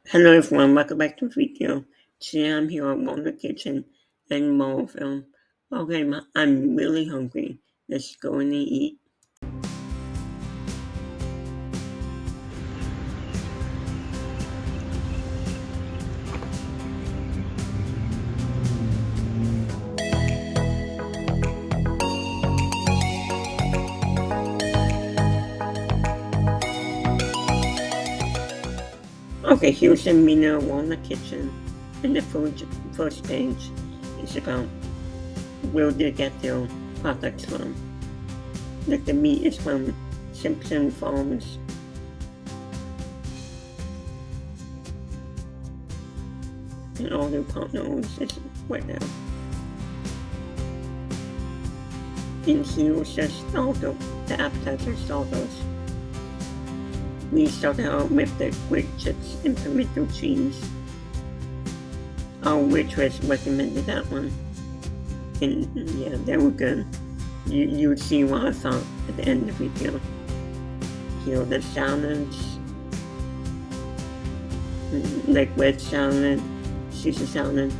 Hello everyone, welcome back to the video. Today I'm here at Walnut Kitchen in Maryville. Okay, I'm really hungry. Let's go in and eat. Okay, here's the menu of Walnut Kitchen. And the first page is about where they get their products from. Like the meat is from Simpson farms. And all their partners is right now. And here's just all the appetizer starters. We started out with the quick chips and tomato cheese. Our waitress recommended that one. And yeah, they were good. You would see what I thought at the end of the video. Here are the salads. Like red salad, Caesar salad.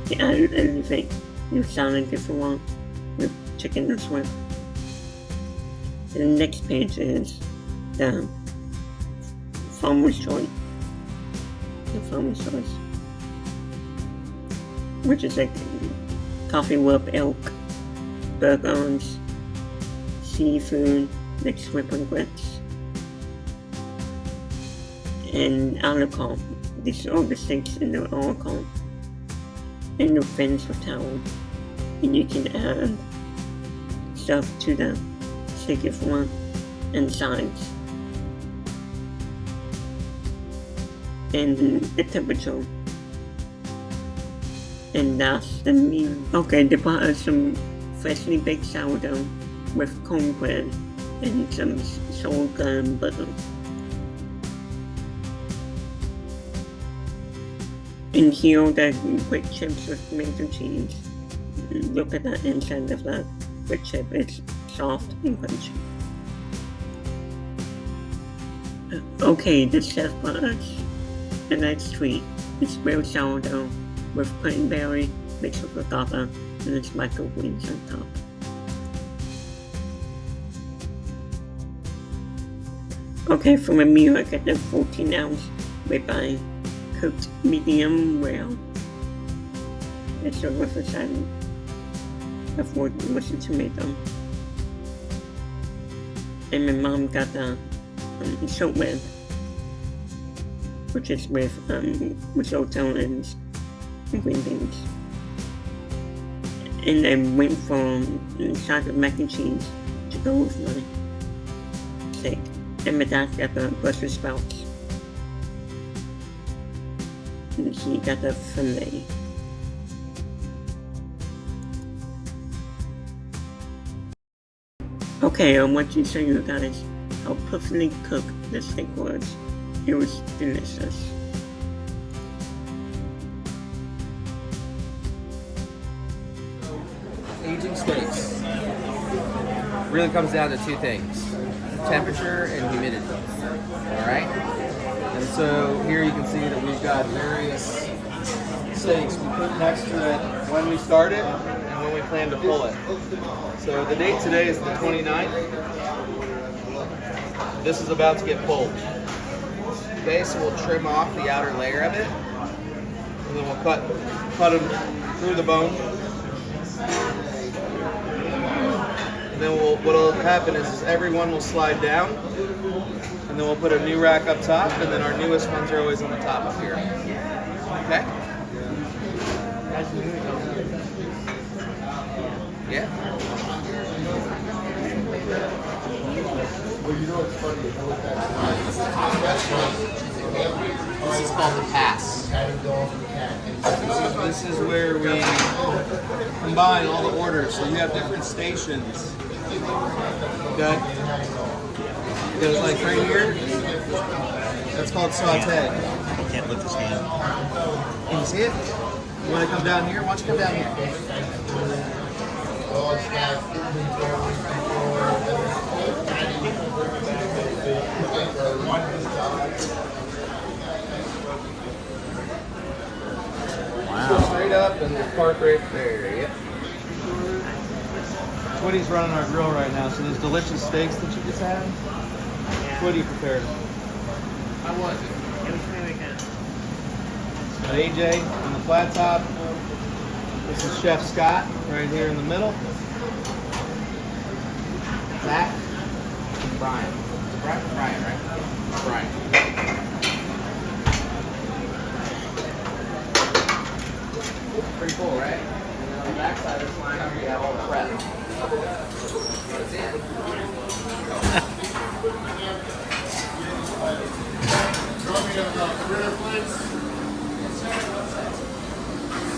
You add anything. Your salad if you want. With chicken and shrimp. The next page is the farmer's choice. The farmer's choice. Which is like coffee with elk, burgers, seafood, like shrimp and grits. And alcohol. These are all the steaks in the alcohol. And the fins with towel. And you can add stuff to the steak if you want. And sides. And the temperature. And that's the meal. Okay, they brought us some freshly baked sourdough with cornbread and some salt and butter. And here are the quick chips with tomato cheese. Look at the inside of that quick chip, it's soft and crunchy. Okay, the chef brought us a nice treat. It's grilled sourdough with cranberry mixed with ricotta and it's Smiley Greens on top. Okay, for my meal I got the 14-ounce ribeye cooked medium well. It's served with a side of wood with a tomato. And my mom got the shortbread, which is with risotto and green beans. And I went for a side of mac and cheese to go with my steak. And my dad got the Brussels sprouts. And he got the filet. Okay, I want to show you guys how perfectly cooked the steak was. It was delicious. Aging steaks really comes down to two things: temperature and humidity. Alright? And so here you can see that we've got various steaks we put next to it when we start it and when we plan to pull it. So the date today is the 29th. This is about to get pulled. Okay, so we'll trim off the outer layer of it, and then we'll cut them through the bone. And then what'll happen is everyone will slide down, and then we'll put a new rack up top, and then our newest ones are always on the top up here. Okay? Yeah? This is called the pass. This is where we combine all the orders. So you have different stations. Okay? There's like right here. That's called saute. I can't lift his hand. Can you see it? You want to come down here? Why don't you come down here? up and we'll park right there. Yep. Woody's running our grill right now, so those delicious steaks that you just had, Woody prepared them. How was it? It was really good. Got AJ on the flat top. This is Chef Scott right here in the middle. Zach and Brian. Brian, right? Brian. Pretty cool, right? And then on the back side of this line here, you have all the prep. What's in?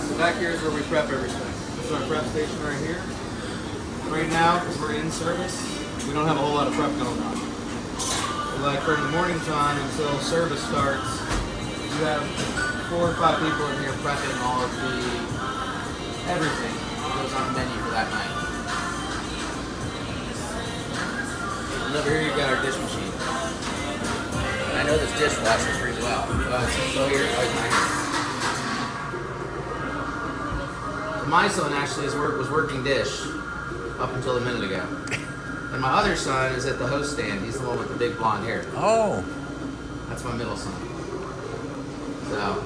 So back here is where we prep everything. This is our prep station right here. Right now, because we're in service, we don't have a whole lot of prep going on. Like from the morning time until service starts, you have 4 or 5 people in here prepping all of the everything that goes on the menu for that night. And over here you got our dish machine. And I know this dishwasher pretty well. So here, my son actually was working dish up until a minute ago. And my other son is at the host stand. He's the one with the big blonde hair. Oh. That's my middle son. So.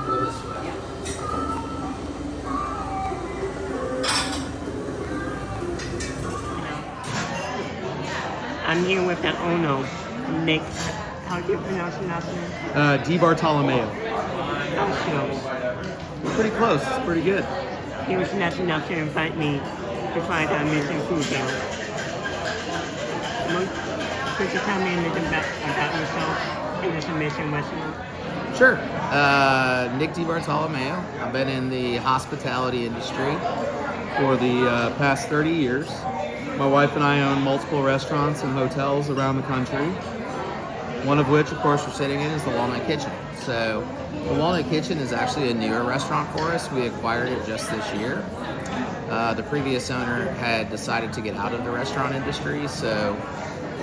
Go this way. I'm here with the owner, Nick. How do you pronounce your last name? DiBartolomeo. I'm close. Pretty close. It's pretty good. He was nice enough to invite me to try the amazing food there. Could you tell me a little bit about yourself in this amazing restaurant? Sure. Nick DiBartolomeo. I've been in the hospitality industry for the past 30 years. My wife and I own multiple restaurants and hotels around the country. One of which, of course, we're sitting in is the Walnut Kitchen. So the Walnut Kitchen is actually a newer restaurant for us. We acquired it just this year. The previous owner had decided to get out of the restaurant industry, so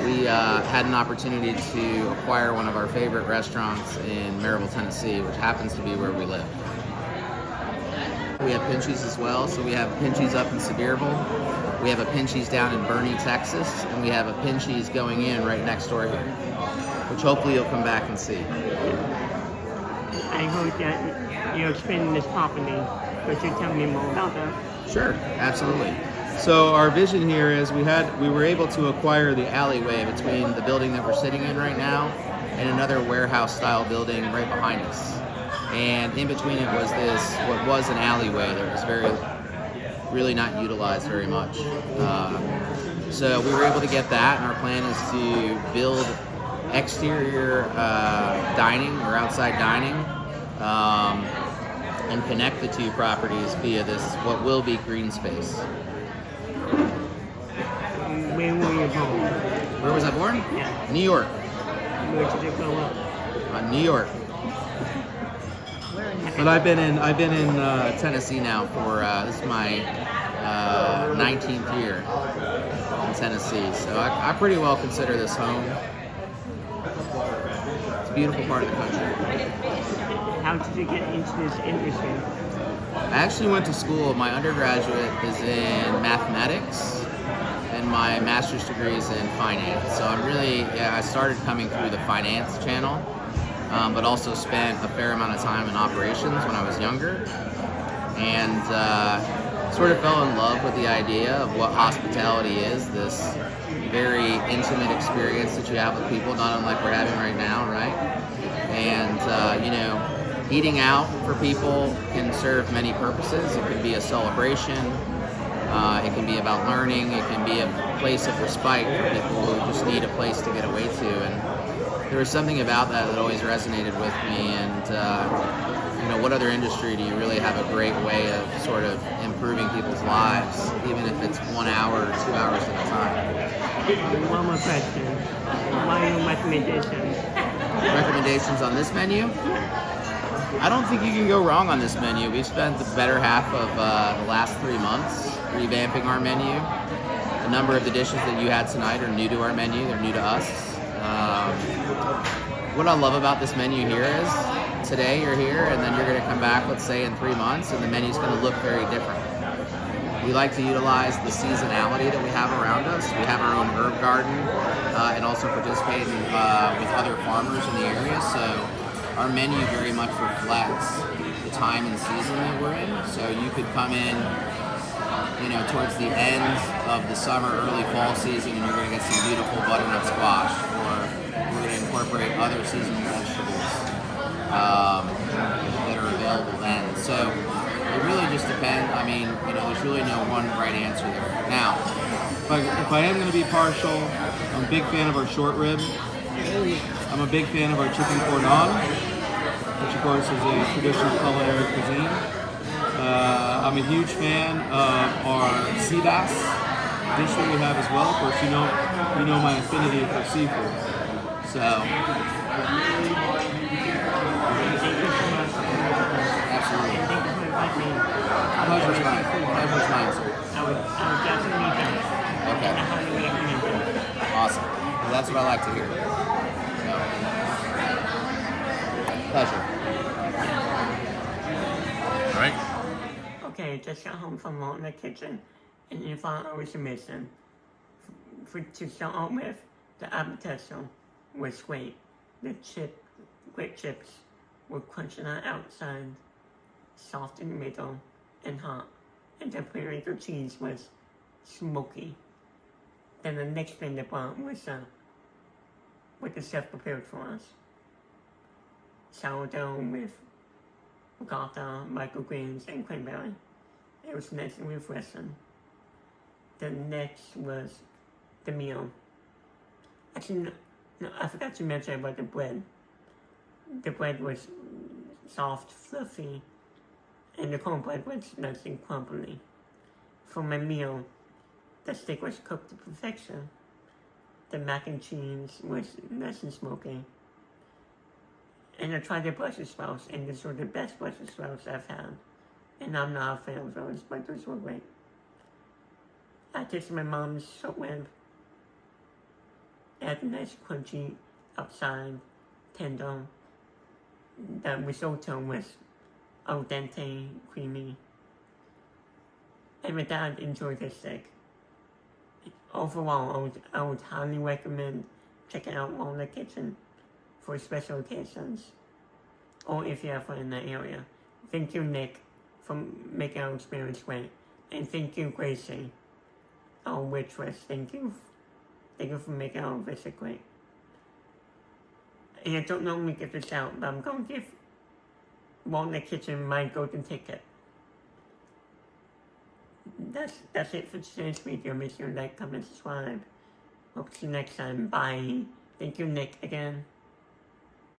we had an opportunity to acquire one of our favorite restaurants in Maryville, Tennessee, which happens to be where we live. We have Pinchies as well, so we have Pinchies up in Sevierville. We have a Pinchies down in Bernie, Texas, and we have a Pinchies going in right next door here, which hopefully you'll come back and see. I heard that you're expanding this property. Could you tell me more about that? Sure, absolutely. So our vision here is we were able to acquire the alleyway between the building that we're sitting in right now and another warehouse style building right behind us. And in between it was what was an alleyway that was really not utilized very much. So we were able to get that, and our plan is to build exterior dining or outside dining and connect the two properties via this, what will be green space. Where were you born? Where was I born? Yeah. New York. Where did you grow up? New York. But I've been in Tennessee now for this is my 19th year in Tennessee, so I pretty well consider this home. It's a beautiful part of the country. How did you get into this industry? I actually went to school. My undergraduate is in mathematics, and my master's degree is in finance. So I started coming through the finance channel. But also spent a fair amount of time in operations when I was younger, and sort of fell in love with the idea of what hospitality is, this very intimate experience that you have with people, not unlike we're having right now, right? And, eating out for people can serve many purposes. It can be a celebration, it can be about learning, it can be a place of respite for people who just need a place to get away to. And there was something about that always resonated with me, and what other industry do you really have a great way of sort of improving people's lives, even if it's 1 hour or 2 hours at a time? One more question. What are your recommendations? Recommendations on this menu? I don't think you can go wrong on this menu. We've spent the better half of the last 3 months revamping our menu. A number of the dishes that you had tonight are new to our menu. They're new to us. what I love about this menu here is today you're here and then you're going to come back, let's say in 3 months, and the menu's going to look very different. We like to utilize the seasonality that we have around us. We have our own herb garden and also participate with other farmers in the area. So our menu very much reflects the time and season that we're in. So you could come in, towards the end of the summer, early fall season, and you're going to get some beautiful butternut squash. Or we're going to incorporate other seasonal vegetables that are available then. So it really just depends. I mean, there's really no one right answer there. Now, If I am going to be partial, I'm a big fan of our short rib. I'm a big fan of our chicken cordon, which of course is a traditional culinary cuisine. I'm a huge fan of our sea bass dish that we have as well. Of course, you know my affinity for seafood. So, absolutely. Pleasure's mine. Pleasure's mine, sir. I would definitely do it. Okay. And I highly recommend it. Awesome. Well, that's what I like to hear. So, pleasure. all right. Okay, just got home from Walnut Kitchen, and if I was missing, to start out with, the appetizer was great. The great chips were crunchy on the outside, soft in the middle, and hot. And the burrito cheese was smoky. Then the next thing they brought was what the chef prepared for us. Sourdough with ricotta, microgreens, and cranberry. It was nice and refreshing. The next was the meal. Actually, no, I forgot to mention about the bread. The bread was soft, fluffy, and the cornbread was nice and crumbly. For my meal, the steak was cooked to perfection. The mac and cheese was nice and smoky. And I tried the Brussels sprouts, and these were the best Brussels sprouts I've had. And I'm not a fan of those, but those were great. I tasted my mom's short rib. It had a nice crunchy outside, tender. The risotto was al dente, creamy. And my dad enjoyed the steak. Overall, I would highly recommend checking out Walnut Kitchen for special occasions, or if you're ever in the area. Thank you, Nick, for making our experience great, and thank you, Gracie, our waitress. Thank you for making our visit great. And I don't normally give this out, but I'm going to give Walnut Kitchen my golden ticket. That's it for today's video. Make sure to like, comment, subscribe. Hope to see you next time. Bye. Thank you, Nick, again.